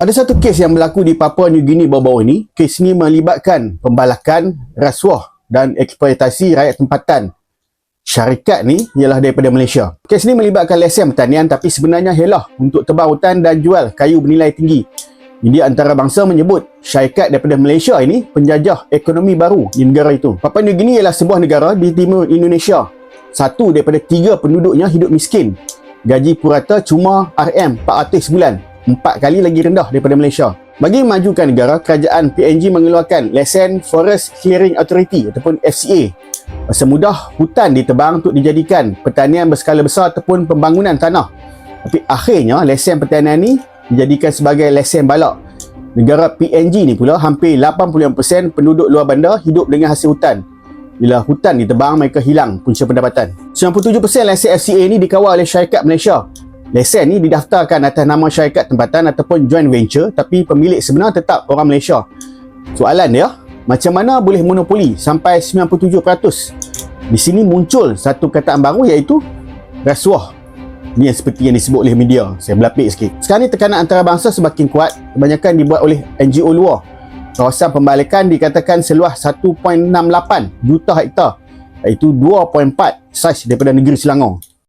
Ada satu kes yang berlaku di Papua New Guinea baru-baru ini. Kes ini melibatkan pembalakan, rasuah dan eksploitasi rakyat tempatan. Syarikat ni ialah daripada Malaysia. Kes ini melibatkan lesen pertanian tapi sebenarnya helah untuk tebang hutan dan jual kayu bernilai tinggi. Media antarabangsa menyebut syarikat daripada Malaysia ini penjajah ekonomi baru di negara itu. Papua New Guinea ialah sebuah negara di timur Indonesia. Satu daripada 3 penduduknya hidup miskin. Gaji purata cuma RM400 sebulan. 4 kali lagi rendah daripada Malaysia. Bagi memajukan negara, kerajaan PNG mengeluarkan lesen Forest Clearing Authority ataupun FCA. Semudah hutan ditebang untuk dijadikan pertanian berskala besar ataupun pembangunan tanah. Tapi akhirnya lesen pertanian ni dijadikan sebagai lesen balak. Negara PNG ni pula hampir 85% penduduk luar bandar hidup dengan hasil hutan. Bila hutan ditebang, mereka hilang punca pendapatan. 97% lesen FCA ni dikawal oleh syarikat Malaysia. Lesen ni didaftarkan atas nama syarikat tempatan ataupun joint venture, tapi pemilik sebenar tetap orang Malaysia. Soalan dia, macam mana boleh monopoli sampai 97%? Di sini muncul satu kataan baru iaitu rasuah. Ini yang seperti yang disebut oleh media. Saya berlapik sikit. Sekarang ni tekanan antarabangsa semakin kuat, kebanyakan dibuat oleh NGO luar. Kawasan pembalikan dikatakan seluas 1.68 juta hektar, iaitu 2.4 saiz daripada negeri Selangor.